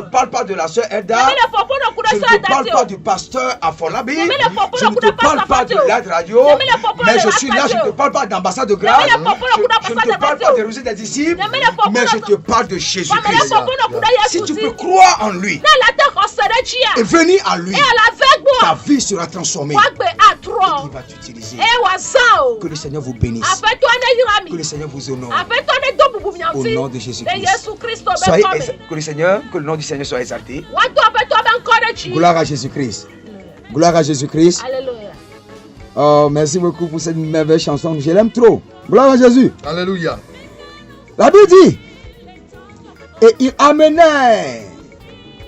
te parle pas de la sœur Elda. Je ne te parle pas du pasteur Afolabi. Je ne te parle pas de la radio. Mais je suis là, je ne te parle pas d'ambassade de grâce. Je ne te parle pas de réseau des disciples. Mais je te parle de Jésus-Christ. Si tu peux croire en lui et venir à lui, ta vie sera transformée. Il va t'utiliser. Que le Seigneur vous bénisse. Que le Seigneur vous honore. Au nom de Jésus-Christ. Soyez que le nom du Seigneur soit exalté. Gloire à Jésus-Christ. Gloire à Jésus-Christ. Oh, merci beaucoup pour cette merveilleuse chanson. Je l'aime trop. Gloire à Jésus. Alléluia. La Bible dit, et il amenait,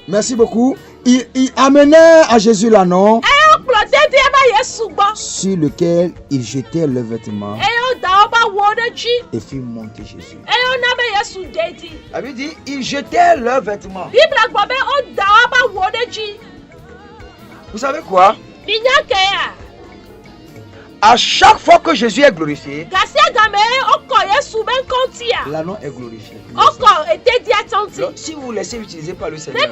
merci beaucoup, il amenait à Jésus l'anneau sur lequel il jetait le vêtement et fit monter Jésus. La Bible dit, il jetait le vêtement. Vous savez quoi? À chaque fois que Jésus est glorifié, l'anneau est glorifié. Donc, si vous vous laissez utiliser par le Seigneur,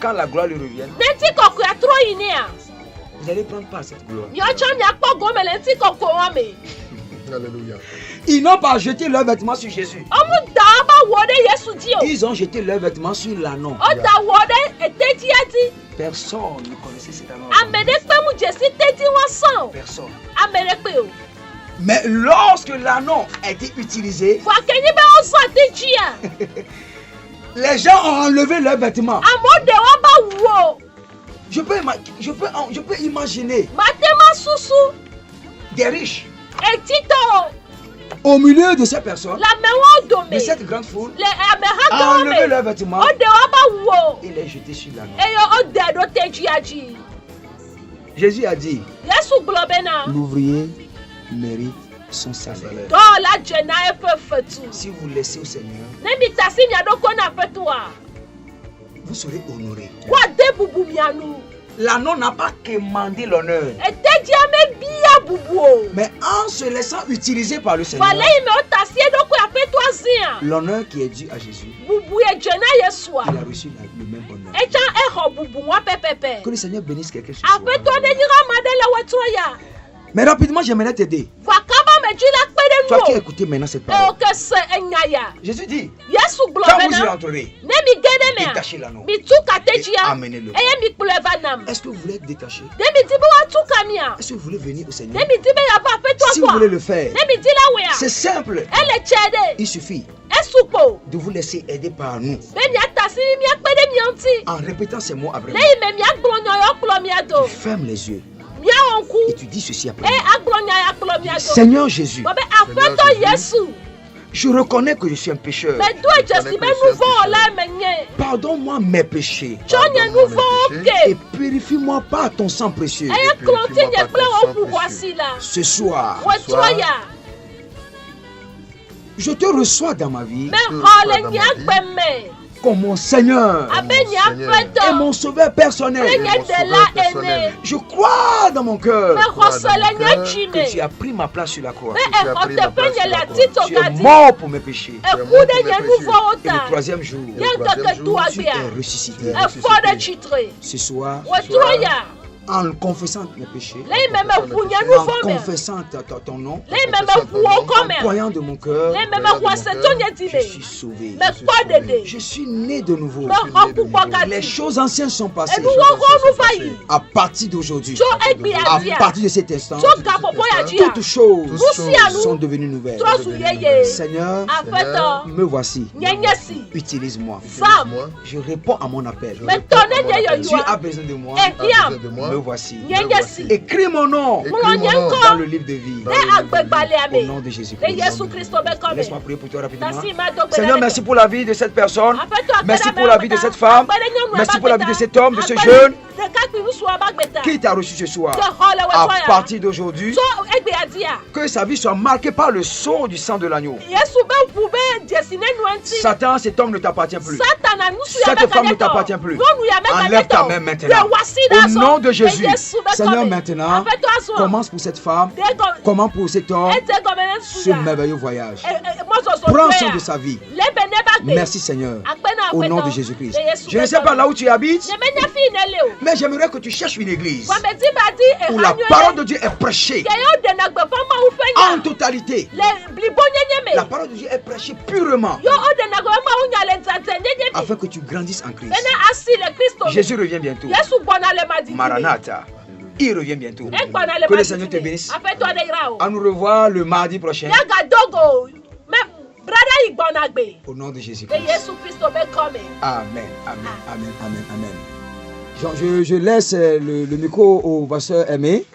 quand la gloire lui revient, vous allez prendre part à cette gloire. Alléluia. Ils n'ont pas jeté leurs vêtements sur Jésus. Ils ont jeté leurs vêtements sur l'anneau. Personne ne connaissait cet anneau. Personne. Mais lorsque l'anneau a été utilisé, les gens ont enlevé leurs vêtements. Je peux imaginer des riches au milieu de ces personnes, de cette grande foule, a enlevé leurs vêtements et les jeté sur l'agneau. Jésus a dit, l'ouvrier mérite son salaire. Si vous laissez au Seigneur, vous serez honoré. L'agneau n'a pas commandé l'honneur, mais en se laissant utiliser par le Seigneur, l'honneur qui est dû à Jésus, il a reçu le même honneur. Que le Seigneur bénisse quelque chose. Mais rapidement, j'aimerais t'aider. Toi qui as écouté maintenant cette parole. Jésus dit, quand vous y entrerez, détachez l'anneau et amenez-le. Est-ce que vous voulez être détaché? Est-ce que vous voulez venir au Seigneur? Si vous voulez le faire, c'est simple. Il suffit de vous laisser aider par nous en répétant ces mots après moi. Tu fermes les yeux et tu dis ceci après moi. Seigneur Jésus, je reconnais que je suis un pécheur. Pardonne-moi mes péchés et purifie-moi par ton sang précieux. Ce soir, je te reçois dans ma vie comme mon Seigneur et mon sauveur personnel. Je crois dans mon cœur que tu as pris ma place sur la croix. Tu es mort pour mes péchés. Et le troisième jour, tu es ressuscité. Ce soir, en confessant mes péchés, en confessant ton nom, en croyant de mon cœur, je suis sauvé. Je suis né de nouveau. Les choses anciennes sont passées. À partir d'aujourd'hui, à partir de cet instant, toutes choses sont devenues nouvelles. Seigneur, me voici. Utilise-moi. Je réponds à mon appel. Tu as besoin de moi. Me voici. Écris mon nom dans le livre de vie. Au nom de Jésus-Christ. Laisse-moi prier pour toi rapidement. Seigneur, merci pour la vie de cette personne. Merci pour la vie de cette femme. Merci pour la vie de cet homme, de ce jeune qui t'a reçu ce soir. À partir d'aujourd'hui, que sa vie soit marquée par le sceau du sang de l'agneau. Satan, cet homme ne t'appartient plus. Cette femme ne t'appartient plus. Enlève ta main maintenant. Au nom de Jésus. Seigneur, maintenant, commence pour cette femme, commence pour cet homme, ce merveilleux voyage. Prends soin de sa vie. Merci Seigneur. Au nom de Jésus-Christ. Je ne sais pas là où tu habites, mais j'aimerais que tu cherches une église où la parole de Dieu est prêchée en totalité. La parole de Dieu est prêchée purement afin que tu grandisses en Christ. Jésus revient bientôt. Maranatha. Il revient bientôt. Que le Seigneur te bénisse. À nous revoir le mardi prochain. Au nom de Jésus-Christ. Amen. Amen. Amen. Amen. Amen. Je laisse le micro au pasteur Aimé.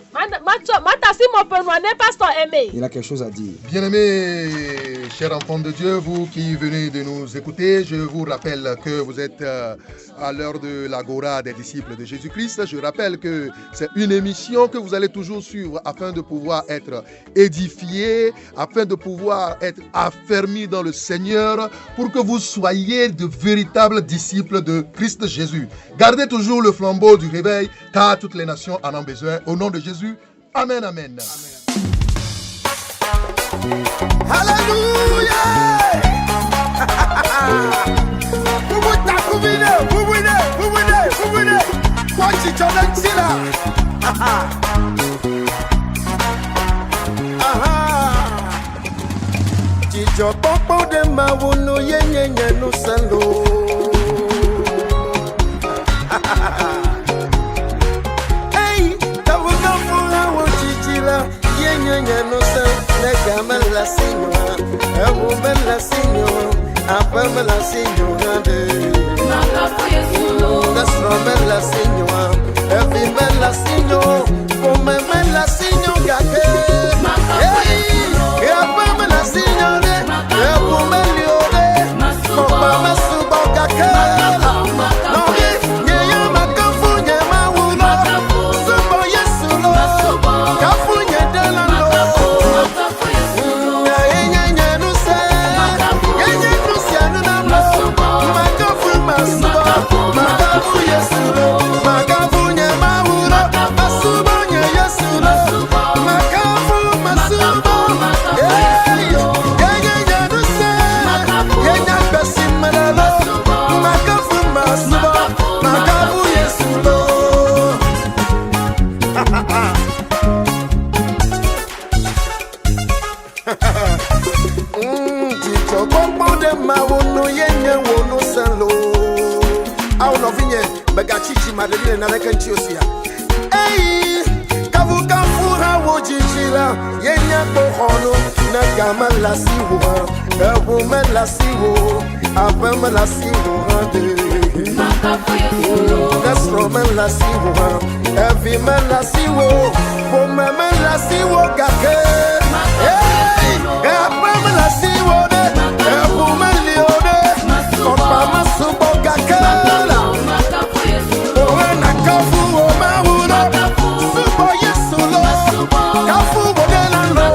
Il a quelque chose à dire. Bien-aimés, chers enfants de Dieu, vous qui venez de nous écouter, je vous rappelle que vous êtes à l'heure de l'Agora des disciples de Jésus-Christ. Je rappelle que c'est une émission que vous allez toujours suivre afin de pouvoir être édifiés, afin de pouvoir être affermis dans le Seigneur, pour que vous soyez de véritables disciples de Christ Jésus. Gardez toujours le flambeau du réveil, car toutes les nations en ont besoin. Au nom de Jésus, amen, amen. Alléluia. Chicho popo de mawuno yenye no salo. Hey, tawuno funa wo chichila yenye no salo. Negama la signora, ewu la signora, apama la signora de. Nasro la signora, evi la signora, come la signora gake. Hey, apama la signora. Tito Bombo de Mawono Yenye Wono Salo. Au no vinye bega chichi madeline na lekanchi osia. Hey, kavu kafura wo chichila yenya bohono na kama la siwo. Ebu me la siwo, ape me la siwo hande. Desro me la siwo, evi me la siwo, bome me la siwo kake. Hey, ape me la siwo de, ebu me liode, opa me subo kake. Oena kafu o me uno, subo yesulo, kafu bodela lo.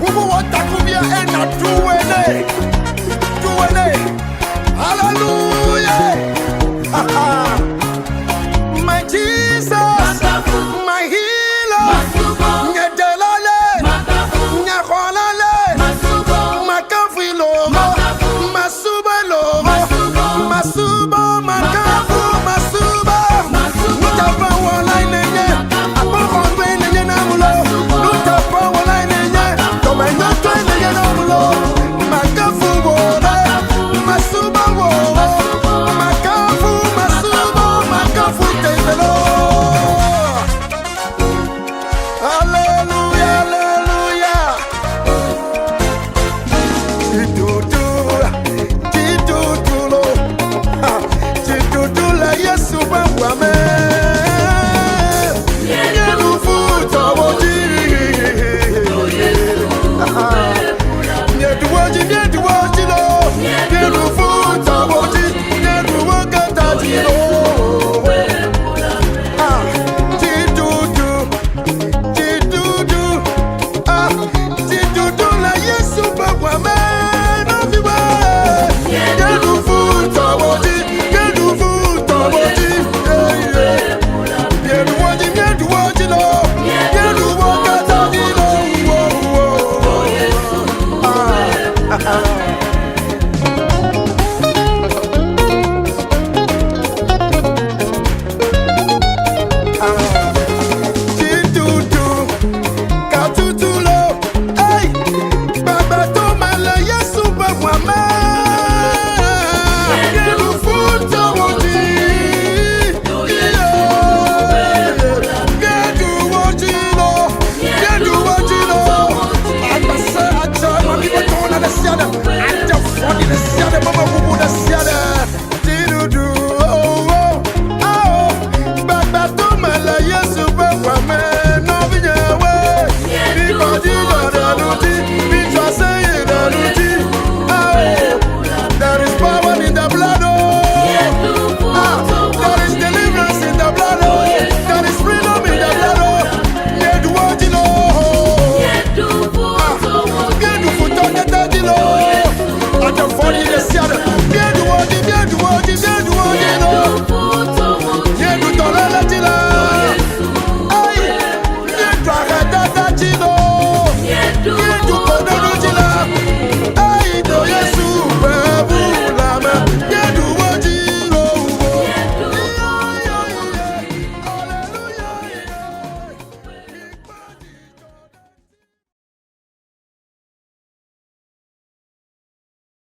Who want to come here and not do anything?